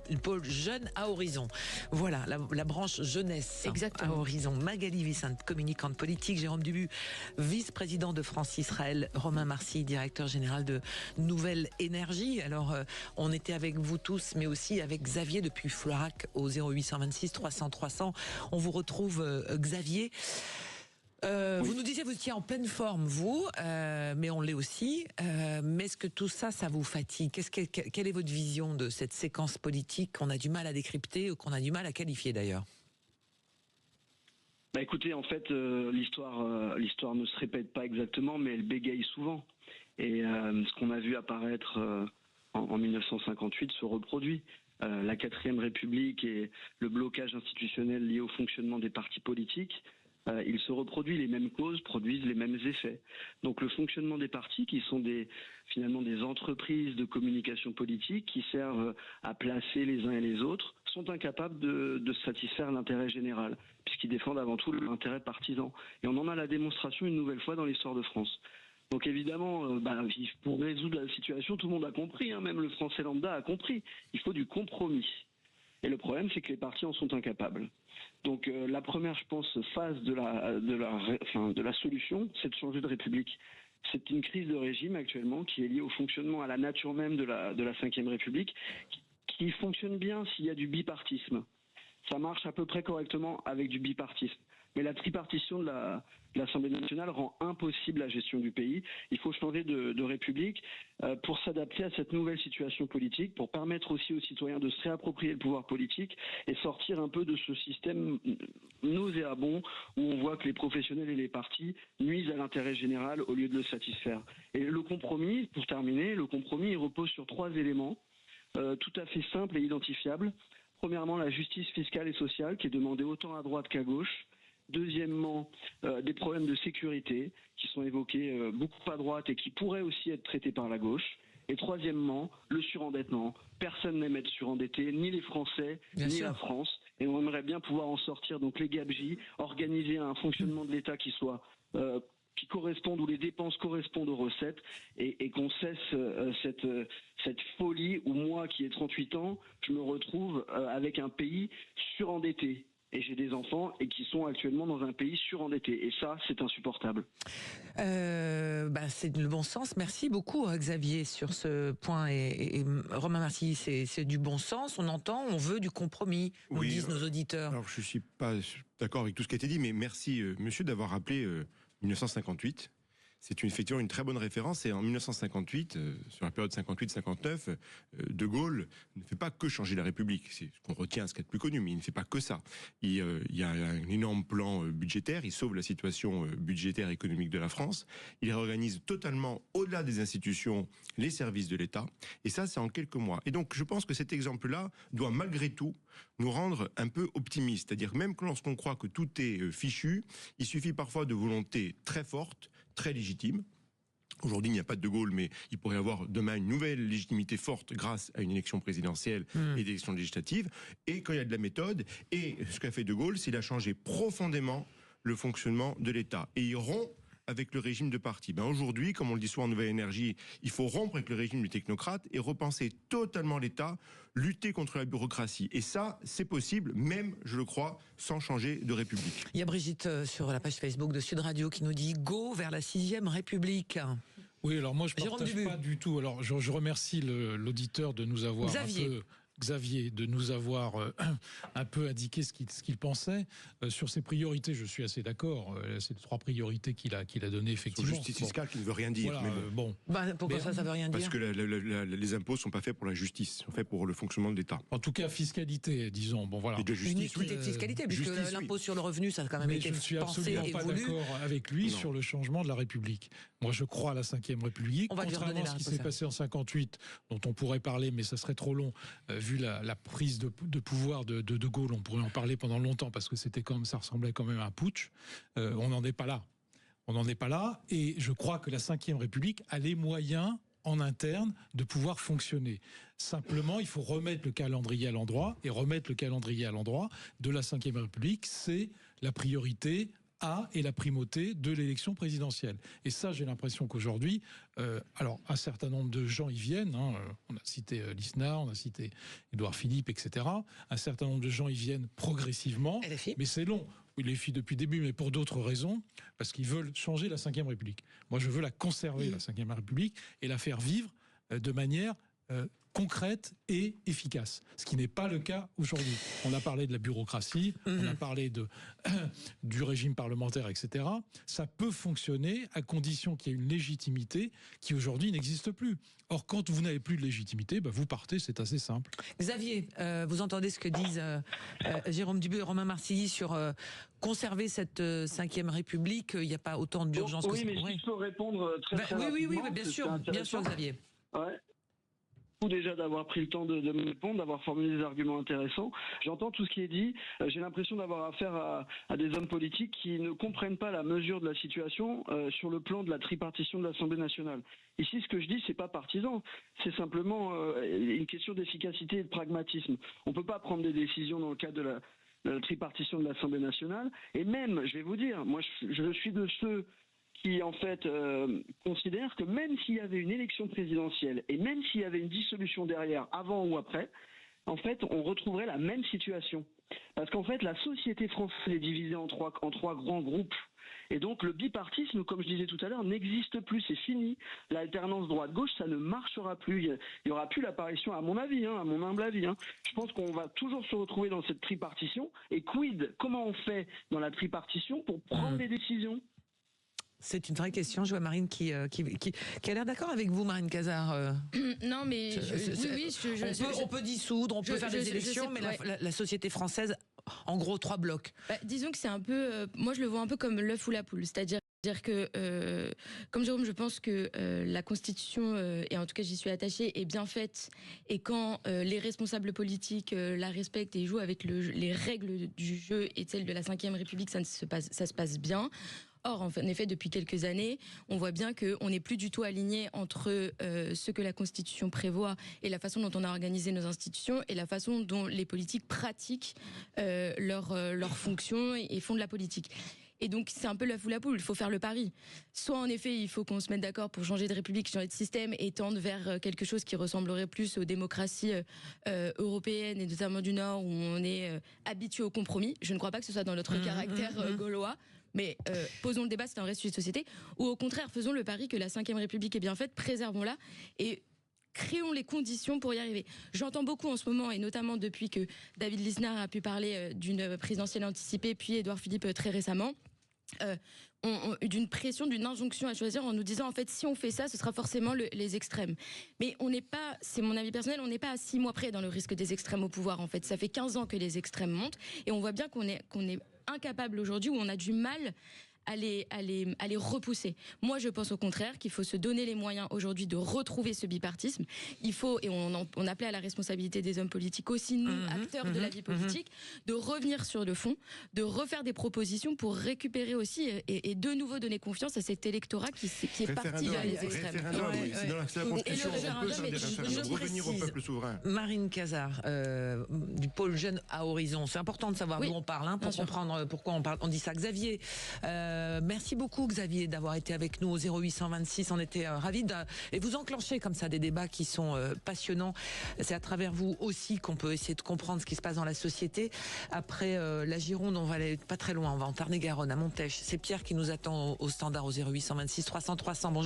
une pôle jeune à Horizon. Voilà, la branche jeunesse. Exactement. À Horizon. Magali Vicente, communicante politique, Jérôme Dubu, vice-président de France-Israël, Romain Marcy, directeur général de Nouvelle Énergie. Alors, on était avec vous tous, mais aussi avec Xavier depuis Florac au 0826 300 300. On vous retrouve, Xavier. Oui. Vous nous disiez vous étiez en pleine forme, vous, mais on l'est aussi. Mais est-ce que tout ça, ça vous fatigue ? Quelle est votre vision de cette séquence politique qu'on a du mal à décrypter ou qu'on a du mal à qualifier d'ailleurs ? Écoutez, en fait, l'histoire ne se répète pas exactement, mais elle bégaye souvent. Et ce qu'on a vu apparaître en 1958 se reproduit. La 4e République et le blocage institutionnel lié au fonctionnement des partis politiques, il se reproduit, les mêmes causes produisent les mêmes effets. Donc le fonctionnement des partis, qui sont finalement des entreprises de communication politique qui servent à placer les uns et les autres, sont incapables de satisfaire l'intérêt général, puisqu'ils défendent avant tout l'intérêt partisan. Et on en a la démonstration une nouvelle fois dans l'histoire de France. Donc évidemment, pour résoudre la situation, tout le monde a compris, même le Français lambda a compris. Il faut du compromis. Et le problème, c'est que les partis en sont incapables. Donc la première, je pense, phase de la solution, c'est de changer de République. C'est une crise de régime actuellement qui est liée au fonctionnement, à la nature même de la 5e République, qui fonctionne bien s'il y a du bipartisme. Ça marche à peu près correctement avec du bipartisme. Mais la tripartition de l'Assemblée nationale rend impossible la gestion du pays. Il faut changer de République pour s'adapter à cette nouvelle situation politique, pour permettre aussi aux citoyens de se réapproprier le pouvoir politique et sortir un peu de ce système nauséabond où on voit que les professionnels et les partis nuisent à l'intérêt général au lieu de le satisfaire. Et le compromis, pour terminer, il repose sur 3 éléments tout à fait simples et identifiables. Premièrement, la justice fiscale et sociale qui est demandée autant à droite qu'à gauche. Deuxièmement, des problèmes de sécurité qui sont évoqués beaucoup à droite et qui pourraient aussi être traités par la gauche. Et troisièmement, le surendettement. Personne n'aime être surendetté, ni les Français, ni la France. Et on aimerait bien pouvoir en sortir. Donc les gabegies, organiser un fonctionnement de l'État qui soit qui correspondent, où les dépenses correspondent aux recettes, et qu'on cesse cette folie où moi, qui ai 38 ans, je me retrouve avec un pays surendetté. Et j'ai des enfants et qui sont actuellement dans un pays surendetté. Et ça, c'est insupportable. C'est le bon sens. Merci beaucoup, Xavier, sur ce point. Et Romain Marcy, c'est du bon sens. On entend, on veut du compromis, nous disent nos auditeurs. Alors, je suis pas d'accord avec tout ce qui a été dit, mais merci, monsieur, d'avoir rappelé 1958. C'est effectivement une très bonne référence. Et en 1958, sur la période 58-59, De Gaulle ne fait pas que changer la République. C'est ce qu'on retient, ce qui est le plus connu, mais il ne fait pas que ça. Il y a un énorme plan budgétaire. Il sauve la situation budgétaire et économique de la France. Il réorganise totalement, au-delà des institutions, les services de l'État. Et ça, c'est en quelques mois. Et donc, je pense que cet exemple-là doit malgré tout nous rendre un peu optimistes. C'est-à-dire, même que lorsqu'on croit que tout est fichu, il suffit parfois de volonté très forte, très légitime. Aujourd'hui, il n'y a pas de Gaulle, mais il pourrait y avoir demain une nouvelle légitimité forte grâce à une élection présidentielle et des élections législatives. Et quand il y a de la méthode, et ce qu'a fait De Gaulle, c'est qu'il a changé profondément le fonctionnement de l'État. Et il rompt avec le régime de parti. Aujourd'hui, comme on le dit souvent en Nouvelle Énergie, il faut rompre avec le régime du technocrate et repenser totalement l'État, lutter contre la bureaucratie. Et ça, c'est possible, même, je le crois, sans changer de République. Il y a Brigitte sur la page Facebook de Sud Radio qui nous dit « Go vers la 6e République ». Oui, alors moi je ne partage pas du tout. Alors je remercie l'auditeur de nous avoir Xavier, de nous avoir un peu indiqué ce qu'il pensait. Sur ses priorités, je suis assez d'accord. C'est les 3 priorités qu'il a données, effectivement. Sur justice fiscale qui ne veut rien dire. Voilà, mais pourquoi ça veut rien dire ? Parce que les impôts ne sont pas faits pour la justice, ils sont faits pour le fonctionnement de l'État. En tout cas, fiscalité, disons. Bon, voilà. Et de justice, une équité de fiscalité, puisque l'impôt sur le revenu, ça a quand même été pensé et voulu. Je ne suis absolument pas d'accord avec lui sur le changement de la République. Moi, je crois à la 5e République. Contrairement à ce qui s'est passé en 58, dont on pourrait parler, mais ça serait trop long, vu la prise de pouvoir de Gaulle, on pourrait en parler pendant longtemps parce que ça ressemblait quand même à un putsch. On n'en est pas là. On n'en est pas là, et je crois que la 5e République a les moyens en interne de pouvoir fonctionner. Simplement, il faut remettre le calendrier à l'endroit, et remettre le calendrier à l'endroit de la 5e République, c'est la priorité et la primauté de l'élection présidentielle. Et ça, j'ai l'impression qu'aujourd'hui, alors un certain nombre de gens y viennent, hein, on a cité Lisnard, on a cité Édouard Philippe, etc. Un certain nombre de gens y viennent progressivement, mais c'est long. Oui, les filles depuis le début, mais pour d'autres raisons, parce qu'ils veulent changer la Ve République. Moi, je veux la conserver, la Ve République, et la faire vivre de manière concrète et efficace, ce qui n'est pas le cas aujourd'hui. On a parlé de la bureaucratie, on a parlé du régime parlementaire, etc. Ça peut fonctionner à condition qu'il y ait une légitimité qui aujourd'hui n'existe plus. Or, quand vous n'avez plus de légitimité, vous partez, c'est assez simple. Xavier, vous entendez ce que disent Jérôme Dubu et Romain Marcilly sur conserver cette Ve République. Il n'y a pas autant d'urgence que ça. Oui, mais si je peux répondre très rapidement. Oui, bien sûr, Xavier. Ouais. Déjà d'avoir pris le temps de me répondre, d'avoir formulé des arguments intéressants. J'entends tout ce qui est dit. J'ai l'impression d'avoir affaire à des hommes politiques qui ne comprennent pas la mesure de la situation sur le plan de la tripartition de l'Assemblée nationale. Ici, ce que je dis, c'est pas partisan. C'est simplement une question d'efficacité et de pragmatisme. On peut pas prendre des décisions dans le cadre de la tripartition de l'Assemblée nationale. Et même, je vais vous dire, moi, je suis de ceux qui en fait considère que même s'il y avait une élection présidentielle et même s'il y avait une dissolution derrière, avant ou après, en fait, on retrouverait la même situation. Parce qu'en fait, la société française est divisée en trois grands groupes. Et donc le bipartisme, comme je disais tout à l'heure, n'existe plus, c'est fini. L'alternance droite-gauche, ça ne marchera plus. Il n'y aura plus l'apparition, à mon avis, à mon humble avis. Je pense qu'on va toujours se retrouver dans cette tripartition. Et comment on fait dans la tripartition pour prendre des décisions ? C'est une vraie question. Je vois Marine qui a l'air d'accord avec vous, Marine Cazard. Non, mais on peut dissoudre, on peut faire des élections, mais la société française, en gros, 3 blocs. Disons que c'est un peu, moi je le vois un peu comme l'œuf ou la poule, c'est-à-dire que, comme Jérôme, je pense que la Constitution, et en tout cas j'y suis attachée, est bien faite, et quand les responsables politiques la respectent et jouent avec les règles du jeu et celles de la Ve République, ça se passe bien. Or, en effet, depuis quelques années, on voit bien qu'on n'est plus du tout aligné entre ce que la Constitution prévoit et la façon dont on a organisé nos institutions et la façon dont les politiques pratiquent leurs fonctions et font de la politique. Et donc, c'est un peu l'œuf ou la poule, il faut faire le pari. Soit, en effet, il faut qu'on se mette d'accord pour changer de république, changer de système et tendre vers quelque chose qui ressemblerait plus aux démocraties européennes et notamment du Nord, où on est habitué au compromis. Je ne crois pas que ce soit dans notre caractère gaulois. Mais posons le débat, c'est un vrai sujet de société. Ou au contraire, faisons le pari que la Ve République est bien faite, préservons-la et créons les conditions pour y arriver. J'entends beaucoup en ce moment, et notamment depuis que David Lisnard a pu parler d'une présidentielle anticipée, puis Édouard Philippe très récemment, d'une pression, d'une injonction à choisir en nous disant en fait si on fait ça, ce sera forcément les extrêmes. Mais on n'est pas, c'est mon avis personnel, on n'est pas à 6 mois près dans le risque des extrêmes au pouvoir en fait. Ça fait 15 ans que les extrêmes montent et on voit bien qu'on est incapable aujourd'hui, où on a du mal à les repousser. Moi, je pense au contraire qu'il faut se donner les moyens aujourd'hui de retrouver ce bipartisme. Il faut, et on appelait à la responsabilité des hommes politiques aussi, nous, acteurs de la vie politique, de revenir sur le fond, de refaire des propositions pour récupérer aussi et de nouveau donner confiance à cet électorat qui est parti vers les extrêmes. C'est dans la Constitution, on peut faire des référendums, revenir au peuple souverain. Marine Cazard, du pôle Jeunes à Horizon, c'est important de savoir d'où on parle, pour comprendre pourquoi on parle. On dit ça. Xavier, merci beaucoup Xavier d'avoir été avec nous au 0826, on était ravis et vous enclenchez comme ça des débats qui sont passionnants. C'est à travers vous aussi qu'on peut essayer de comprendre ce qui se passe dans la société. Après la Gironde, on va aller pas très loin, on va en Tarn-et-Garonne, à Montèche. C'est Pierre qui nous attend au standard au 0826 300 300. Bonjour.